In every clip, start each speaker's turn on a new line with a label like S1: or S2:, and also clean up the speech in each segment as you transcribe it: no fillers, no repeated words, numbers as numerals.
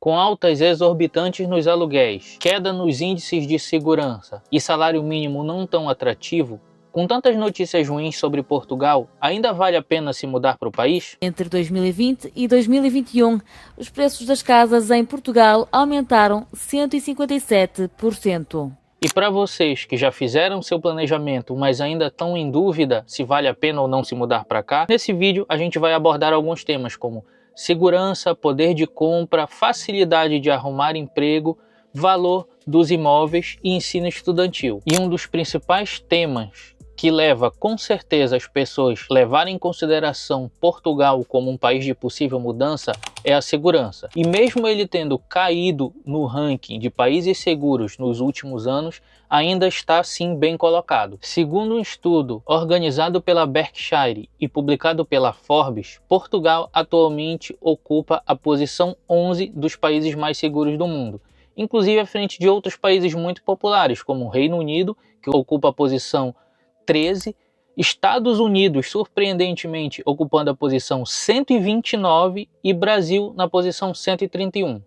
S1: Com altas exorbitantes nos aluguéis, queda nos índices de segurança e salário mínimo não tão atrativo, com tantas notícias ruins sobre Portugal, ainda vale a pena se mudar para o país?
S2: Entre 2020 e 2021, os preços das casas em Portugal aumentaram 157%.
S1: E para vocês que já fizeram seu planejamento, mas ainda estão em dúvida se vale a pena ou não se mudar para cá, nesse vídeo a gente vai abordar alguns temas como segurança, poder de compra, facilidade de arrumar emprego, valor dos imóveis e ensino estudantil. E um dos principais temas que leva com certeza as pessoas a levarem em consideração Portugal como um país de possível mudança é a segurança. E mesmo ele tendo caído no ranking de países seguros nos últimos anos, ainda está sim bem colocado. Segundo um estudo organizado pela Berkshire e publicado pela Forbes, Portugal atualmente ocupa a posição 11 dos países mais seguros do mundo, inclusive à frente de outros países muito populares, como o Reino Unido, que ocupa a posição 13, Estados Unidos, surpreendentemente, ocupando a posição 129 e Brasil na posição 131.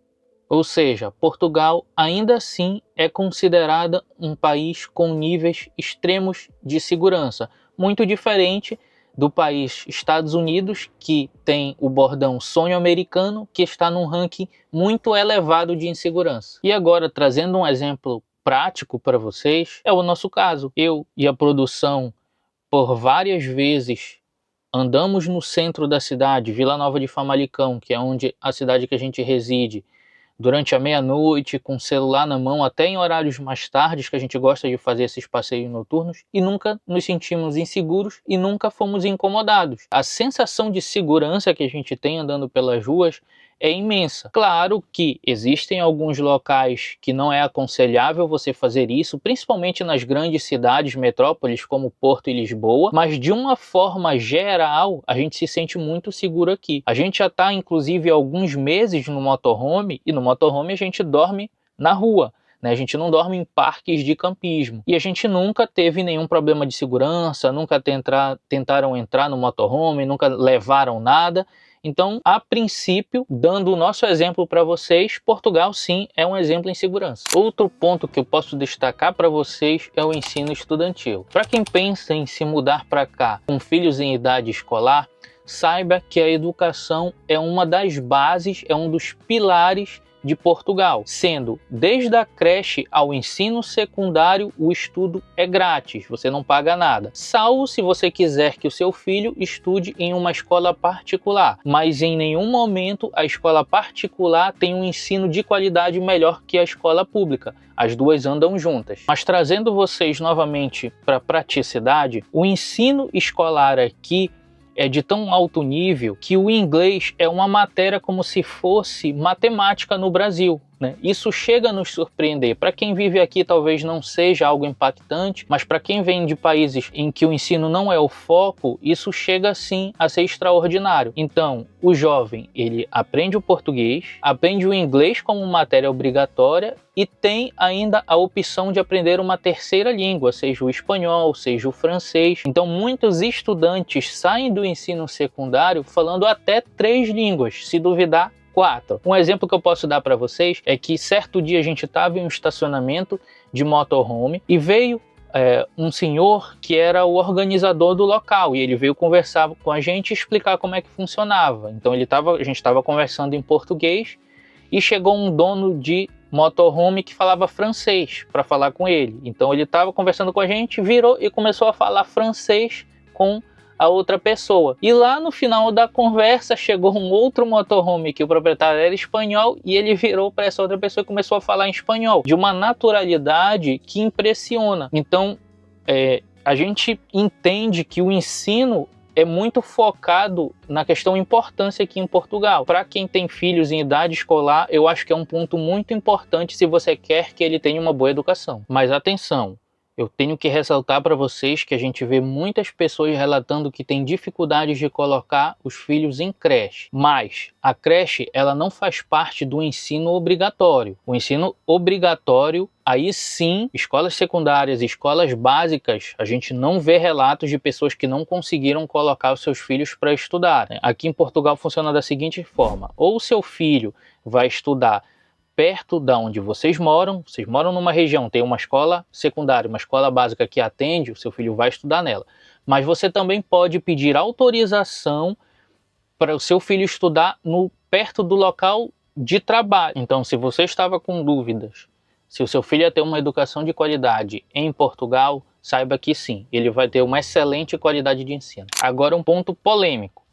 S1: Ou seja, Portugal ainda assim é considerada um país com níveis extremos de segurança, muito diferente do país Estados Unidos, que tem o bordão sonho americano, que está num ranking muito elevado de insegurança. E agora, trazendo um exemplo prático para vocês, é o nosso caso. Eu e a produção, por várias vezes, andamos no centro da cidade, Vila Nova de Famalicão, que é onde a cidade que a gente reside, durante a meia-noite, com o celular na mão, até em horários mais tardes, que a gente gosta de fazer esses passeios noturnos, e nunca nos sentimos inseguros e nunca fomos incomodados. A sensação de segurança que a gente tem andando pelas ruas é imensa. Claro que existem alguns locais que não é aconselhável você fazer isso, principalmente nas grandes cidades, metrópoles como Porto e Lisboa, mas de uma forma geral, a gente se sente muito seguro aqui. A gente já está, inclusive, há alguns meses no motorhome, e no motorhome a gente dorme na rua. A gente não dorme em parques de campismo. E a gente nunca teve nenhum problema de segurança, nunca tentaram entrar no motorhome, nunca levaram nada. Então, a princípio, dando o nosso exemplo para vocês, Portugal sim é um exemplo em segurança. Outro ponto que eu posso destacar para vocês é o ensino estudantil. Para quem pensa em se mudar para cá com filhos em idade escolar, saiba que a educação é uma das bases, é um dos pilares de Portugal, sendo desde a creche ao ensino secundário o estudo é grátis, você não paga nada, salvo se você quiser que o seu filho estude em uma escola particular, mas em nenhum momento a escola particular tem um ensino de qualidade melhor que a escola pública. As duas andam juntas. Mas trazendo vocês novamente para a praticidade, o ensino escolar aqui é de tão alto nível que o inglês é uma matéria como se fosse matemática no Brasil. Isso chega a nos surpreender. Para quem vive aqui talvez não seja algo impactante, mas para quem vem de países em que o ensino não é o foco, isso chega sim a ser extraordinário. Então, o jovem, ele aprende o português, aprende o inglês como matéria obrigatória e tem ainda a opção de aprender uma terceira língua, seja o espanhol, seja o francês. Então, muitos estudantes saem do ensino secundário falando até 3 línguas, se duvidar, 4. Um exemplo que eu posso dar para vocês é que certo dia a gente estava em um estacionamento de motorhome e veio um senhor que era o organizador do local e ele veio conversar com a gente e explicar como é que funcionava. Então a gente estava conversando em português e chegou um dono de motorhome que falava francês para falar com ele. Então ele estava conversando com a gente, virou e começou a falar francês com a outra pessoa. E lá no final da conversa chegou um outro motorhome que o proprietário era espanhol e ele virou para essa outra pessoa e começou a falar em espanhol, de uma naturalidade que impressiona. Então, a gente entende que o ensino é muito focado na questão importância aqui em Portugal. Para quem tem filhos em idade escolar, eu acho que é um ponto muito importante se você quer que ele tenha uma boa educação. Mas atenção, Eu tenho que ressaltar para vocês que a gente vê muitas pessoas relatando que tem dificuldades de colocar os filhos em creche, mas a creche ela não faz parte do ensino obrigatório. O ensino obrigatório, aí sim, escolas secundárias e escolas básicas, a gente não vê relatos de pessoas que não conseguiram colocar os seus filhos para estudar. Aqui em Portugal funciona da seguinte forma: ou o seu filho vai estudar perto da onde vocês moram numa região, tem uma escola secundária, uma escola básica que atende, o seu filho vai estudar nela. Mas você também pode pedir autorização para o seu filho estudar perto do local de trabalho. Então, se você estava com dúvidas se o seu filho ia ter uma educação de qualidade em Portugal, saiba que sim, ele vai ter uma excelente qualidade de ensino. Agora um ponto polêmico.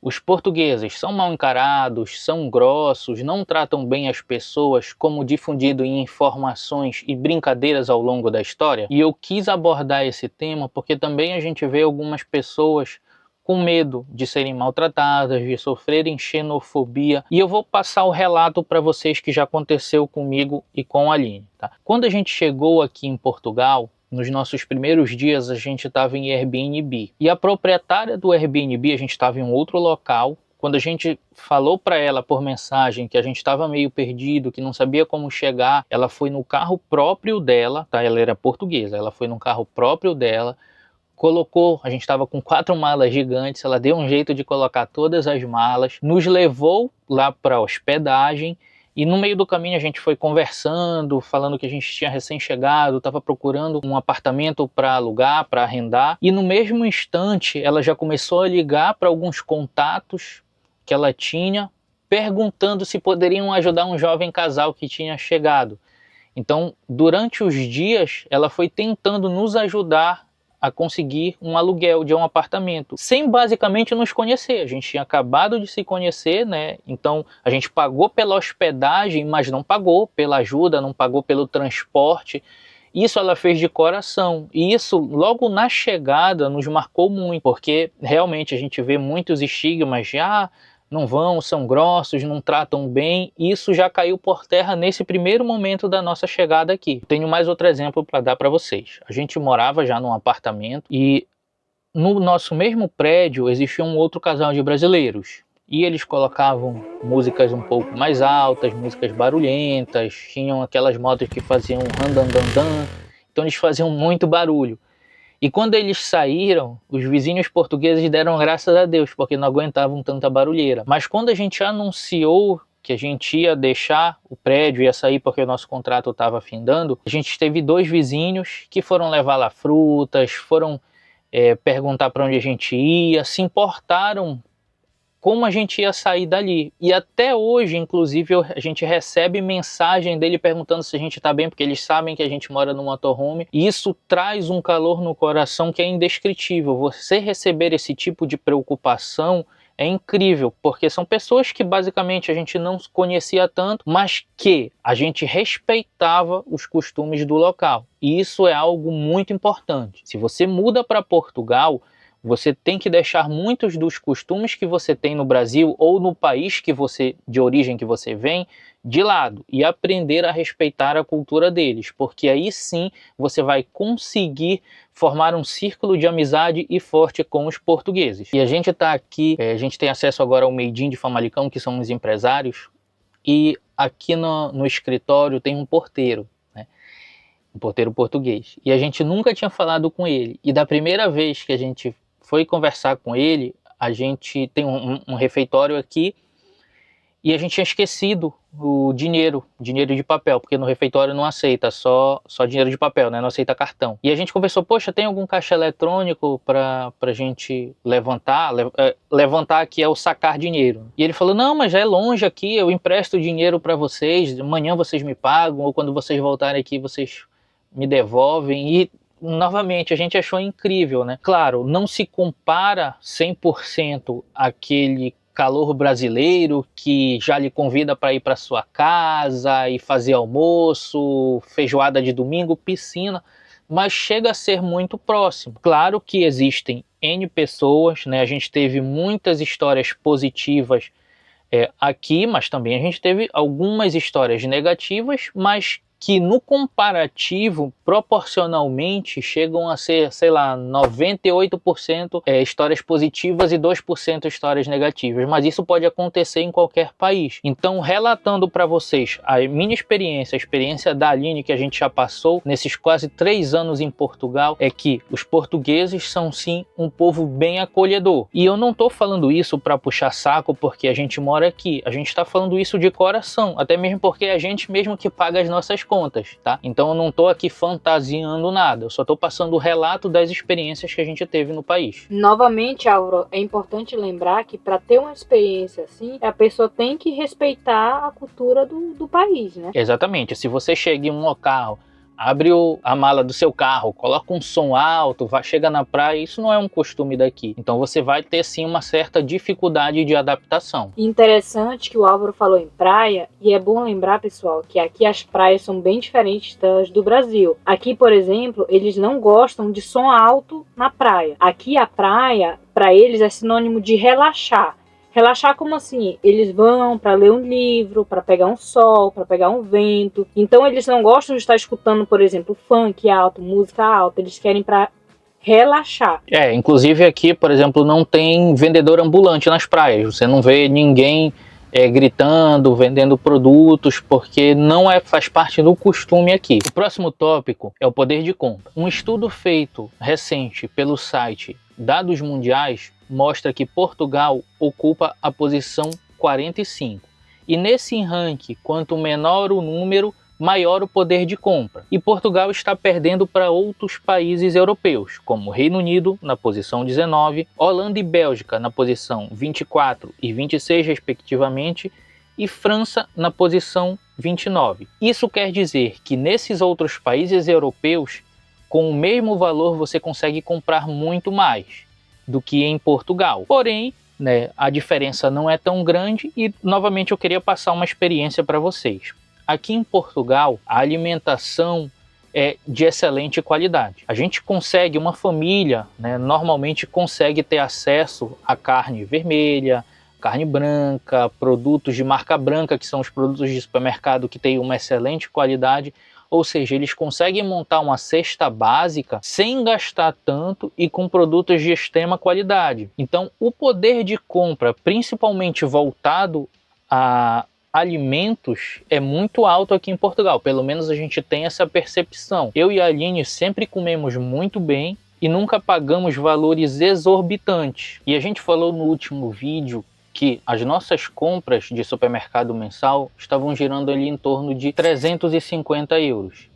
S1: Os portugueses são mal encarados, são grossos, não tratam bem as pessoas, como difundido em informações e brincadeiras ao longo da história. E eu quis abordar esse tema porque também a gente vê algumas pessoas com medo de serem maltratadas, de sofrerem xenofobia. E eu vou passar o relato para vocês que já aconteceu comigo e com a Aline. Tá? Quando a gente chegou aqui em Portugal, nos nossos primeiros dias a gente estava em Airbnb. E a proprietária do Airbnb, a gente estava em um outro local. Quando a gente falou para ela por mensagem que a gente estava meio perdido, que não sabia como chegar, ela foi no carro próprio dela, tá? Ela era portuguesa, ela foi no carro próprio dela, colocou, a gente estava com 4 malas gigantes, ela deu um jeito de colocar todas as malas, nos levou lá para a hospedagem. E no meio do caminho a gente foi conversando, falando que a gente tinha recém-chegado, estava procurando um apartamento para alugar, para arrendar. E no mesmo instante ela já começou a ligar para alguns contatos que ela tinha, perguntando se poderiam ajudar um jovem casal que tinha chegado. Então, durante os dias, ela foi tentando nos ajudar a conseguir um aluguel de um apartamento, sem basicamente nos conhecer. A gente tinha acabado de se conhecer, né? Então a gente pagou pela hospedagem, mas não pagou pela ajuda, não pagou pelo transporte. Isso ela fez de coração, e isso logo na chegada nos marcou muito, porque realmente a gente vê muitos estigmas de não vão, são grossos, não tratam bem. Isso já caiu por terra nesse primeiro momento da nossa chegada aqui. Tenho mais outro exemplo para dar para vocês. A gente morava já num apartamento e no nosso mesmo prédio existia um outro casal de brasileiros. E eles colocavam músicas um pouco mais altas, músicas barulhentas, tinham aquelas motos que faziam randandandan, então eles faziam muito barulho. E quando eles saíram, os vizinhos portugueses deram graças a Deus, porque não aguentavam tanta barulheira. Mas quando a gente anunciou que a gente ia deixar o prédio, ia sair porque o nosso contrato estava findando, a gente teve 2 vizinhos que foram levar lá frutas, foram perguntar para onde a gente ia, se importaram como a gente ia sair dali. E até hoje, inclusive, a gente recebe mensagem dele perguntando se a gente está bem, porque eles sabem que a gente mora no motorhome. E isso traz um calor no coração que é indescritível. Você receber esse tipo de preocupação é incrível, porque são pessoas que basicamente a gente não conhecia tanto, mas que a gente respeitava os costumes do local. E isso é algo muito importante. Se você muda para Portugal, você tem que deixar muitos dos costumes que você tem no Brasil ou no país de origem que você vem de lado e aprender a respeitar a cultura deles, porque aí sim você vai conseguir formar um círculo de amizade e forte com os portugueses. E a gente está aqui, a gente tem acesso agora ao Made in de Famalicão, que são os empresários, e aqui no escritório tem um porteiro, né? Um porteiro português. E a gente nunca tinha falado com ele. E da primeira vez que a gente foi conversar com ele, a gente tem um refeitório aqui e a gente tinha esquecido o dinheiro de papel, porque no refeitório não aceita, só dinheiro de papel, né? Não aceita cartão. E a gente conversou, poxa, tem algum caixa eletrônico para a gente levantar? Levantar aqui é o sacar dinheiro. E ele falou, não, mas já é longe aqui, eu empresto dinheiro para vocês, amanhã vocês me pagam, ou quando vocês voltarem aqui vocês me devolvem. E novamente, a gente achou incrível, né? Claro, não se compara 100% àquele calor brasileiro que já lhe convida para ir para sua casa e fazer almoço, feijoada de domingo, piscina, mas chega a ser muito próximo. Claro que existem N pessoas, né? A gente teve muitas histórias positivas aqui, mas também a gente teve algumas histórias negativas, mas que no comparativo, proporcionalmente, chegam a ser, sei lá, 98% histórias positivas e 2% histórias negativas. Mas isso pode acontecer em qualquer país. Então, relatando para vocês a minha experiência, a experiência da Aline, que a gente já passou nesses quase 3 anos em Portugal, é que os portugueses são sim um povo bem acolhedor. E eu não estou falando isso para puxar saco porque a gente mora aqui. A gente está falando isso de coração, até mesmo porque é a gente mesmo que paga as nossas contas, tá? Então eu não estou aqui fantasiando nada, eu só estou passando o relato das experiências que a gente teve no país.
S3: Novamente, Álvaro, é importante lembrar que para ter uma experiência assim, a pessoa tem que respeitar a cultura do país, né?
S1: Exatamente. Se você chega em um local, abre a mala do seu carro, coloca um som alto, chega na praia, isso não é um costume daqui. Então você vai ter sim uma certa dificuldade de adaptação.
S3: Interessante que o Álvaro falou em praia, e é bom lembrar, pessoal, que aqui as praias são bem diferentes das do Brasil. Aqui, por exemplo, eles não gostam de som alto na praia. Aqui a praia, para eles, é sinônimo de relaxar. Relaxar como assim? Eles vão para ler um livro, para pegar um sol, para pegar um vento. Então eles não gostam de estar escutando, por exemplo, funk alto, música alta. Eles querem para relaxar.
S1: Inclusive aqui, por exemplo, não tem vendedor ambulante nas praias. Você não vê ninguém gritando, vendendo produtos, porque não faz parte do costume aqui. O próximo tópico é o poder de compra. Um estudo feito recente pelo site Dados Mundiais mostra que Portugal ocupa a posição 45. E nesse ranking, quanto menor o número, maior o poder de compra. E Portugal está perdendo para outros países europeus, como Reino Unido, na posição 19, Holanda e Bélgica, na posição 24 e 26, respectivamente, e França, na posição 29. Isso quer dizer que nesses outros países europeus, com o mesmo valor, você consegue comprar muito mais do que em Portugal. Porém, a diferença não é tão grande e, novamente, eu queria passar uma experiência para vocês. Aqui em Portugal, a alimentação é de excelente qualidade. A gente consegue, uma família, normalmente consegue ter acesso a carne vermelha, carne branca, produtos de marca branca, que são os produtos de supermercado que têm uma excelente qualidade. Ou seja, eles conseguem montar uma cesta básica sem gastar tanto e com produtos de extrema qualidade. Então, o poder de compra, principalmente voltado a alimentos, é muito alto aqui em Portugal. Pelo menos a gente tem essa percepção. Eu e a Aline sempre comemos muito bem e nunca pagamos valores exorbitantes. E a gente falou no último vídeo que as nossas compras de supermercado mensal estavam girando ali em torno de 350 euros.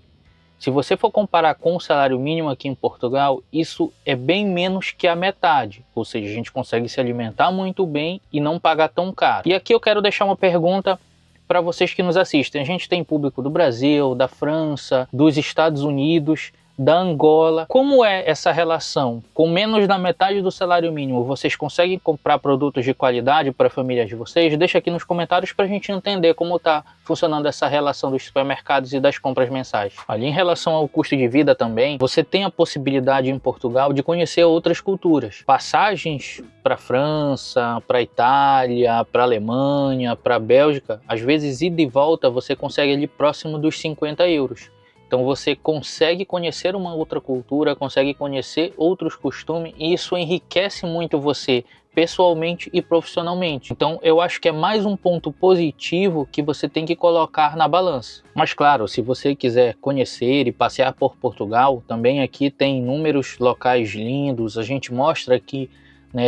S1: Se você for comparar com o salário mínimo aqui em Portugal, isso é bem menos que a metade. Ou seja, a gente consegue se alimentar muito bem e não pagar tão caro. E aqui eu quero deixar uma pergunta para vocês que nos assistem. A gente tem público do Brasil, da França, dos Estados Unidos, da Angola. Como é essa relação? Com menos da metade do salário mínimo, vocês conseguem comprar produtos de qualidade para a família de vocês? Deixa aqui nos comentários para a gente entender como está funcionando essa relação dos supermercados e das compras mensais. Ali, em relação ao custo de vida também, você tem a possibilidade em Portugal de conhecer outras culturas. Passagens para a França, para a Itália, para a Alemanha, para a Bélgica, às vezes ida e volta você consegue ali próximo dos 50 euros. Então você consegue conhecer uma outra cultura, consegue conhecer outros costumes e isso enriquece muito você pessoalmente e profissionalmente. Então eu acho que é mais um ponto positivo que você tem que colocar na balança. Mas claro, se você quiser conhecer e passear por Portugal, também aqui tem inúmeros locais lindos. A gente mostra aqui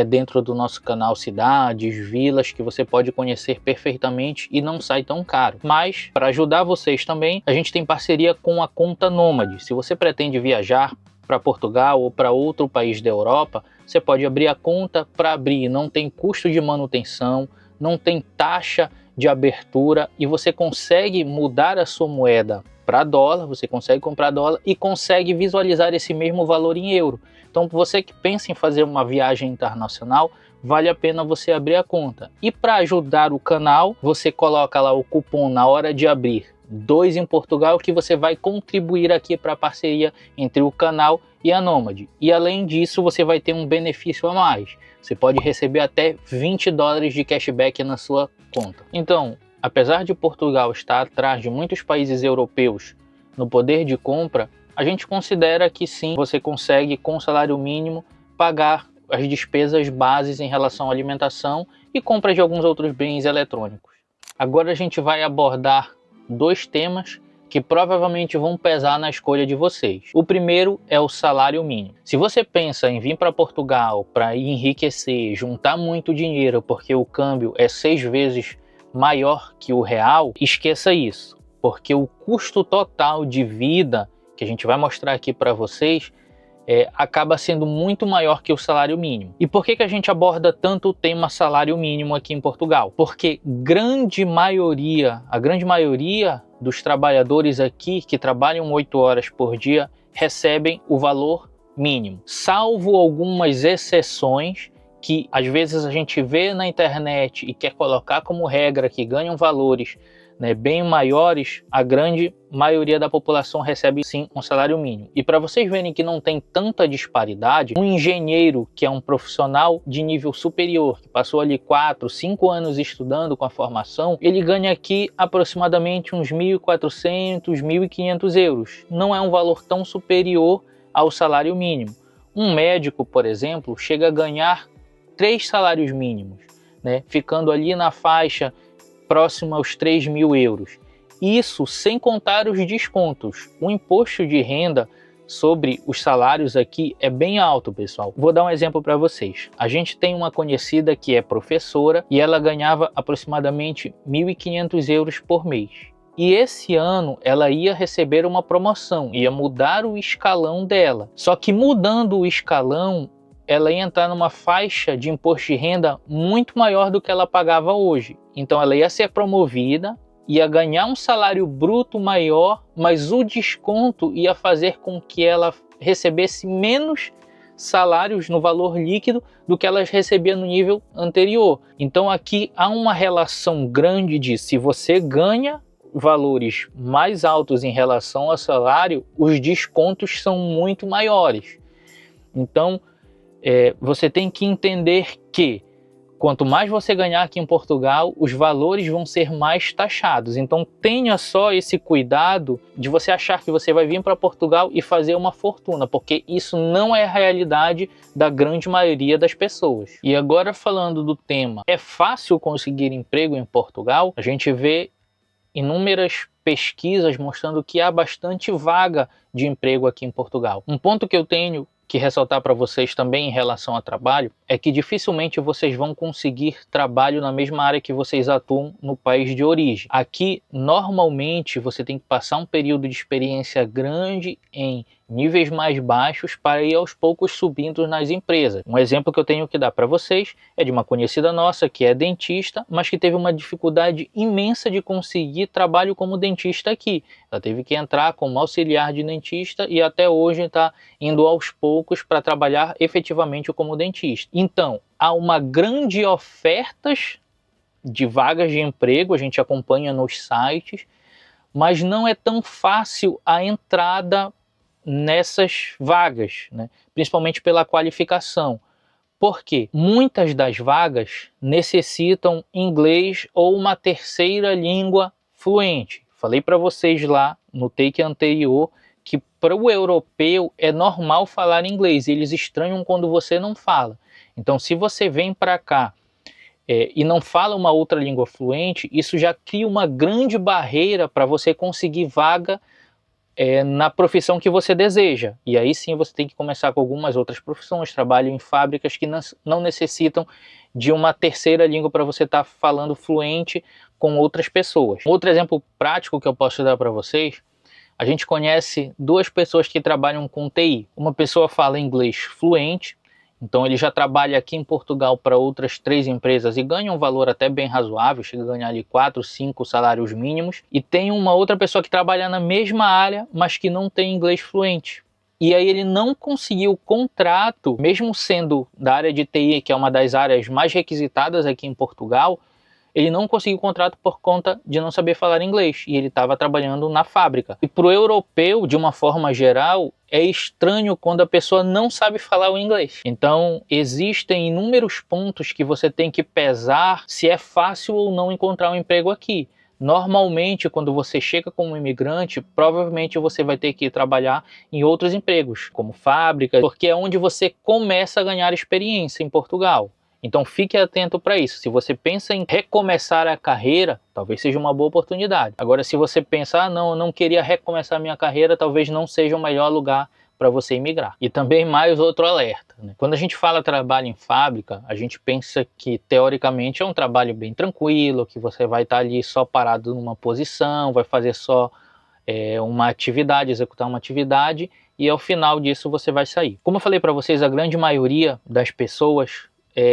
S1: dentro do nosso canal cidades, vilas que você pode conhecer perfeitamente e não sai tão caro. Mas para ajudar vocês também, a gente tem parceria com a Conta Nômade. Se você pretende viajar para Portugal ou para outro país da Europa, você pode abrir a conta. Para abrir não tem custo de manutenção, não tem taxa de abertura e você consegue mudar a sua moeda para dólar, você consegue comprar dólar e consegue visualizar esse mesmo valor em euro. Então, você que pensa em fazer uma viagem internacional, vale a pena você abrir a conta. E para ajudar o canal, você coloca lá o cupom na hora de abrir 2 em Portugal, que você vai contribuir aqui para a parceria entre o canal e a Nômade. E além disso, você vai ter um benefício a mais. Você pode receber até 20 dólares de cashback na sua conta. Então, apesar de Portugal estar atrás de muitos países europeus no poder de compra, a gente considera que sim, você consegue com o salário mínimo pagar as despesas bases em relação à alimentação e compra de alguns outros bens eletrônicos. Agora a gente vai abordar dois temas que provavelmente vão pesar na escolha de vocês. O primeiro é o salário mínimo. Se você pensa em vir para Portugal para enriquecer, juntar muito dinheiro porque o câmbio é 6 vezes maior que o real, esqueça isso, porque o custo total de vida, que a gente vai mostrar aqui para vocês, acaba sendo muito maior que o salário mínimo. E por que a gente aborda tanto o tema salário mínimo aqui em Portugal? Porque a grande maioria dos trabalhadores aqui que trabalham 8 horas por dia recebem o valor mínimo, salvo algumas exceções que às vezes a gente vê na internet e quer colocar como regra que ganham valores, né, bem maiores. A grande maioria da população recebe sim um salário mínimo. E para vocês verem que não tem tanta disparidade, um engenheiro que é um profissional de nível superior, que passou ali 4, 5 anos estudando com a formação, ele ganha aqui aproximadamente uns 1.400, 1.500 euros. Não é um valor tão superior ao salário mínimo. Um médico, por exemplo, chega a ganhar 3 salários mínimos, né, ficando ali na faixa próximo aos 3.000 euros. Isso sem contar os descontos. O imposto de renda sobre os salários aqui é bem alto, pessoal. Vou dar um exemplo para vocês. A gente tem uma conhecida que é professora e ela ganhava aproximadamente 1.500 euros por mês. E esse ano ela ia receber uma promoção, ia mudar o escalão dela. Só que mudando o escalão, ela ia entrar numa faixa de imposto de renda muito maior do que ela pagava hoje. Então ela ia ser promovida, ia ganhar um salário bruto maior, mas o desconto ia fazer com que ela recebesse menos salários no valor líquido do que ela recebia no nível anterior. Então aqui há uma relação grande de, se você ganha valores mais altos em relação ao salário, os descontos são muito maiores. Então você tem que entender que quanto mais você ganhar aqui em Portugal, os valores vão ser mais taxados. Então tenha só esse cuidado de você achar que você vai vir para Portugal e fazer uma fortuna, porque isso não é a realidade da grande maioria das pessoas. E agora falando do tema, é fácil conseguir emprego em Portugal? A gente vê inúmeras pesquisas mostrando que há bastante vaga de emprego aqui em Portugal. Um ponto que eu tenho que ressaltar para vocês também em relação a trabalho é que dificilmente vocês vão conseguir trabalho na mesma área que vocês atuam no país de origem. Aqui, normalmente, você tem que passar um período de experiência grande em níveis mais baixos para ir aos poucos subindo nas empresas. Um exemplo que eu tenho que dar para vocês é de uma conhecida nossa que é dentista, mas que teve uma dificuldade imensa de conseguir trabalho como dentista aqui. Ela teve que entrar como auxiliar de dentista e até hoje está indo aos poucos para trabalhar efetivamente como dentista. Então, há uma grande oferta de vagas de emprego, a gente acompanha nos sites, mas não é tão fácil a entrada nessas vagas, né? Principalmente pela qualificação. Porque muitas das vagas necessitam inglês ou uma terceira língua fluente. Falei para vocês lá no take anterior que para o europeu é normal falar inglês, eles estranham quando você não fala. Então, se você vem para cá e não fala uma outra língua fluente, isso já cria uma grande barreira para você conseguir vaga na profissão que você deseja. E aí sim você tem que começar com algumas outras profissões, trabalho em fábricas que não necessitam de uma terceira língua para você estar falando fluente com outras pessoas. Outro exemplo prático que eu posso dar para vocês, a gente conhece 2 pessoas que trabalham com TI. Uma pessoa fala inglês fluente, então ele já trabalha aqui em Portugal para outras 3 empresas e ganha um valor até bem razoável, chega a ganhar ali 4, 5 salários mínimos. E tem uma outra pessoa que trabalha na mesma área, mas que não tem inglês fluente. E aí ele não conseguiu contrato, mesmo sendo da área de TI, que é uma das áreas mais requisitadas aqui em Portugal, ele não conseguiu contrato por conta de não saber falar inglês, e ele estava trabalhando na fábrica. E para o europeu, de uma forma geral, é estranho quando a pessoa não sabe falar o inglês. Então, existem inúmeros pontos que você tem que pesar se é fácil ou não encontrar um emprego aqui. Normalmente, quando você chega como imigrante, provavelmente você vai ter que trabalhar em outros empregos, como fábrica, porque é onde você começa a ganhar experiência em Portugal. Então fique atento para isso. Se você pensa em recomeçar a carreira, talvez seja uma boa oportunidade. Agora, se você pensa, não, eu não queria recomeçar a minha carreira, talvez não seja o melhor lugar para você imigrar. E também mais outro alerta, né? Quando a gente fala trabalho em fábrica, a gente pensa que teoricamente é um trabalho bem tranquilo, que você vai estar ali só parado numa posição, vai fazer só uma atividade, executar uma atividade, e ao final disso você vai sair. Como eu falei para vocês, a grande maioria das pessoas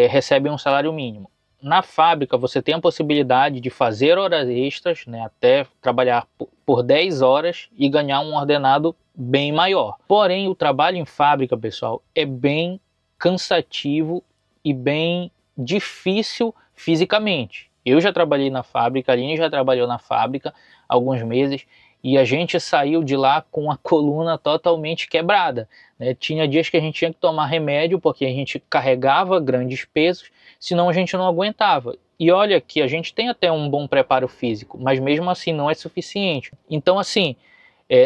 S1: recebem um salário mínimo. Na fábrica você tem a possibilidade de fazer horas extras, né, até trabalhar por 10 horas e ganhar um ordenado bem maior. Porém, o trabalho em fábrica, pessoal, é bem cansativo e bem difícil fisicamente. Eu já trabalhei na fábrica, a Aline já trabalhou na fábrica há alguns meses, e a gente saiu de lá com a coluna totalmente quebrada, né? Tinha dias que a gente tinha que tomar remédio porque a gente carregava grandes pesos, senão a gente não aguentava. E olha que a gente tem até um bom preparo físico, mas mesmo assim não é suficiente. Então assim,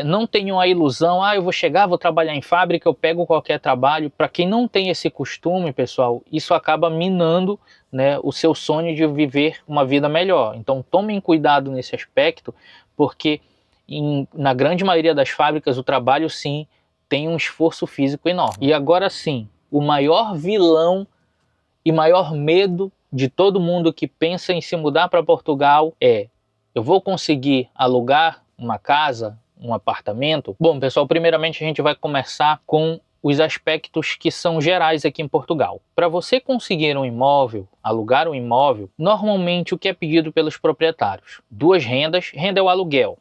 S1: não tenham a ilusão, eu vou chegar, vou trabalhar em fábrica, eu pego qualquer trabalho. Para quem não tem esse costume, pessoal, isso acaba minando, né, o seu sonho de viver uma vida melhor. Então tomem cuidado nesse aspecto, porque na grande maioria das fábricas o trabalho sim tem um esforço físico enorme. E agora sim, o maior vilão e maior medo de todo mundo que pensa em se mudar para Portugal eu vou conseguir alugar uma casa, um apartamento? Bom, pessoal, primeiramente a gente vai começar com os aspectos que são gerais aqui em Portugal. Para você conseguir um imóvel, alugar um imóvel, normalmente o que é pedido pelos proprietários? 2 rendas, renda é o aluguel.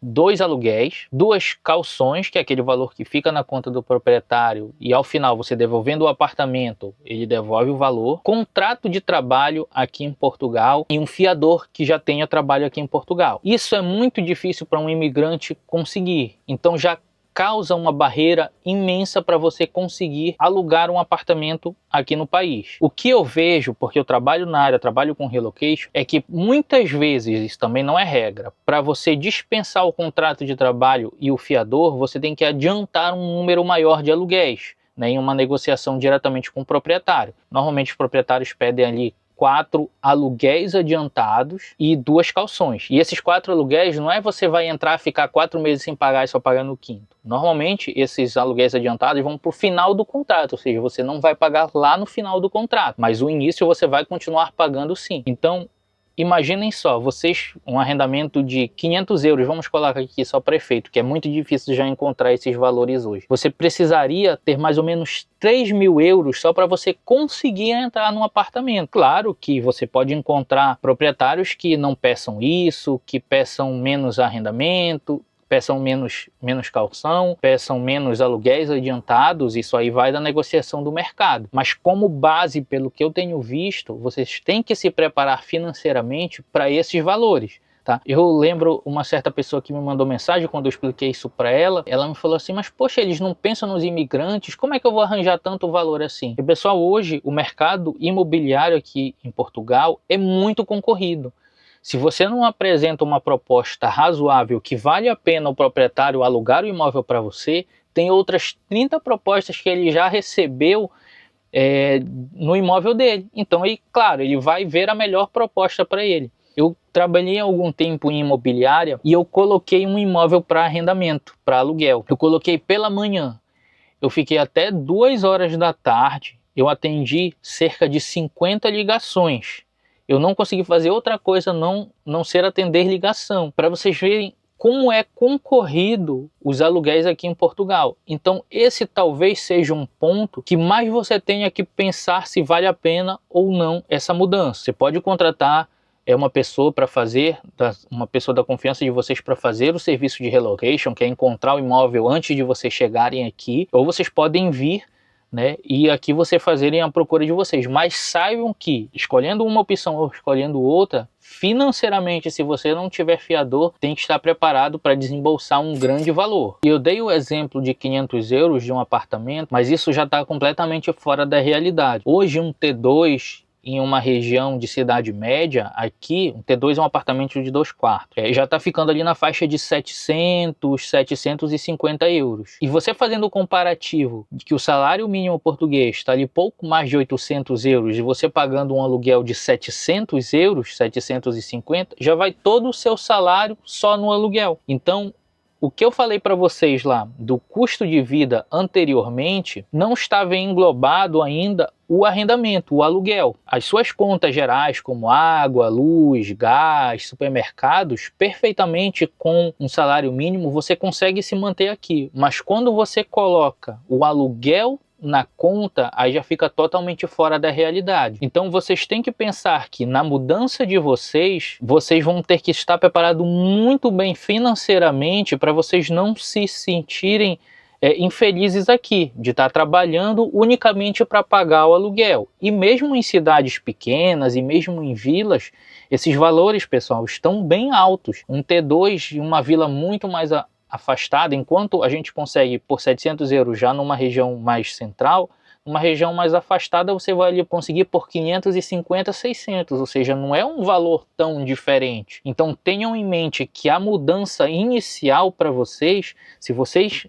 S1: 2 aluguéis, 2 calções, que é aquele valor que fica na conta do proprietário e ao final você devolvendo o apartamento, ele devolve o valor, contrato de trabalho aqui em Portugal e um fiador que já tenha trabalho aqui em Portugal. Isso é muito difícil para um imigrante conseguir, então já causa uma barreira imensa para você conseguir alugar um apartamento aqui no país. O que eu vejo, porque eu trabalho na área, trabalho com relocation, é que muitas vezes, isso também não é regra, para você dispensar o contrato de trabalho e o fiador, você tem que adiantar um número maior de aluguéis, né, em uma negociação diretamente com o proprietário. Normalmente os proprietários pedem ali 4 aluguéis adiantados e 2 calções. E esses 4 aluguéis não é você vai entrar, ficar 4 meses sem pagar e só pagar no 5º. Normalmente esses aluguéis adiantados vão para o final do contrato, ou seja, você não vai pagar lá no final do contrato, mas o início você vai continuar pagando sim. Então, imaginem só, vocês, um arrendamento de 500 euros, vamos colocar aqui só para efeito, que é muito difícil já encontrar esses valores hoje. Você precisaria ter mais ou menos 3.000 euros só para você conseguir entrar num apartamento. Claro que você pode encontrar proprietários que não peçam isso, que peçam menos arrendamento, peçam menos calção, peçam menos aluguéis adiantados, isso aí vai da negociação do mercado. Mas como base, pelo que eu tenho visto, vocês têm que se preparar financeiramente para esses valores. Tá? Eu lembro uma certa pessoa que me mandou mensagem quando eu expliquei isso para ela, ela me falou assim, mas poxa, eles não pensam nos imigrantes, como é que eu vou arranjar tanto valor assim? E pessoal, hoje o mercado imobiliário aqui em Portugal é muito concorrido. Se você não apresenta uma proposta razoável que vale a pena o proprietário alugar o imóvel para você, tem outras 30 propostas que ele já recebeu no imóvel dele. Então, claro, ele vai ver a melhor proposta para ele. Eu trabalhei há algum tempo em imobiliária e eu coloquei um imóvel para arrendamento, para aluguel. Eu coloquei pela manhã. Eu fiquei até 2 horas da tarde. Eu atendi cerca de 50 ligações. Eu não consegui fazer outra coisa não ser atender ligação, para vocês verem como é concorrido os aluguéis aqui em Portugal. Então esse talvez seja um ponto que mais você tenha que pensar se vale a pena ou não essa mudança. Você pode contratar uma pessoa para fazer, uma pessoa da confiança de vocês para fazer o serviço de relocation, que é encontrar o imóvel antes de vocês chegarem aqui, ou vocês podem vir, né, e aqui você fazerem a procura de vocês, mas saibam que escolhendo uma opção ou escolhendo outra, financeiramente, se você não tiver fiador, tem que estar preparado para desembolsar um grande valor. E eu dei o exemplo de 500 euros de um apartamento, mas isso já está completamente fora da realidade. Hoje um T2 em uma região de cidade média, aqui, um T2 é um apartamento de 2 quartos, já está ficando ali na faixa de 700, 750 euros. E você fazendo o comparativo de que o salário mínimo português está ali pouco mais de 800 euros e você pagando um aluguel de 700 euros, 750, já vai todo o seu salário só no aluguel. Então, o que eu falei para vocês lá do custo de vida anteriormente não estava englobado ainda o arrendamento, o aluguel. As suas contas gerais, como água, luz, gás, supermercados, perfeitamente com um salário mínimo você consegue se manter aqui. Mas quando você coloca o aluguel na conta, aí já fica totalmente fora da realidade. Então vocês têm que pensar que na mudança de vocês vão ter que estar preparados muito bem financeiramente para vocês não se sentirem infelizes aqui, de estar trabalhando unicamente para pagar o aluguel. E mesmo em cidades pequenas e mesmo em vilas, esses valores, pessoal, estão bem altos. Um T2 em uma vila muito mais afastada, enquanto a gente consegue por 700 euros já numa região mais central, numa região mais afastada você vai ali conseguir por 550, 600, ou seja, não é um valor tão diferente. Então tenham em mente que a mudança inicial para vocês, se vocês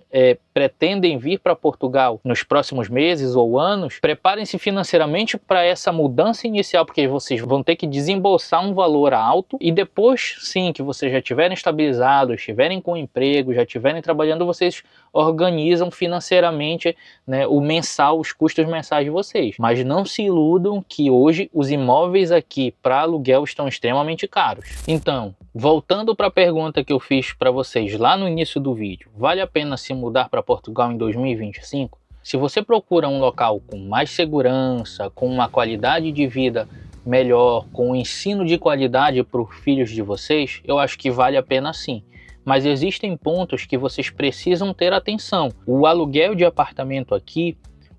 S1: pretendem vir para Portugal nos próximos meses ou anos, preparem-se financeiramente para essa mudança inicial, porque vocês vão ter que desembolsar um valor alto e depois sim que vocês já estiverem estabilizados, estiverem com emprego, já estiverem trabalhando, vocês organizam financeiramente, né, o mensal, os custos mensais de vocês. Mas não se iludam que hoje os imóveis aqui para aluguel estão extremamente caros. Então, voltando para a pergunta que eu fiz para vocês lá no início do vídeo, vale a pena se mudar para Portugal em 2025? Se você procura um local com mais segurança, com uma qualidade de vida melhor, com um ensino de qualidade para os filhos de vocês, eu acho que vale a pena sim. Mas existem pontos que vocês precisam ter atenção. O aluguel de apartamento aqui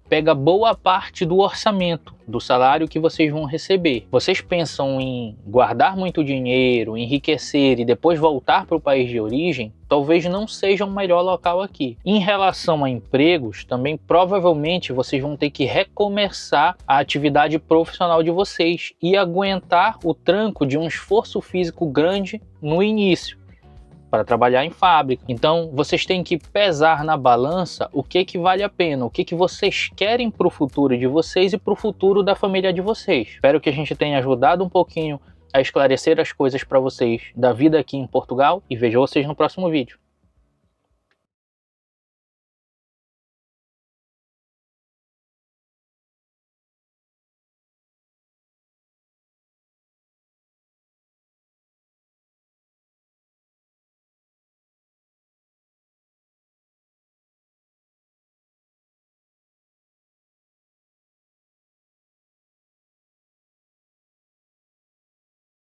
S1: pega boa parte do orçamento, do salário que vocês vão receber. Vocês pensam em guardar muito dinheiro, enriquecer e depois voltar para o país de origem? Talvez não seja o melhor local aqui. Em relação a empregos, também provavelmente vocês vão ter que recomeçar a atividade profissional de vocês e aguentar o tranco de um esforço físico grande no início, para trabalhar em fábrica. Então vocês têm que pesar na balança o que vale a pena, o que vocês querem para o futuro de vocês e para o futuro da família de vocês. Espero que a gente tenha ajudado um pouquinho a esclarecer as coisas para vocês da vida aqui em Portugal e vejo vocês no próximo vídeo.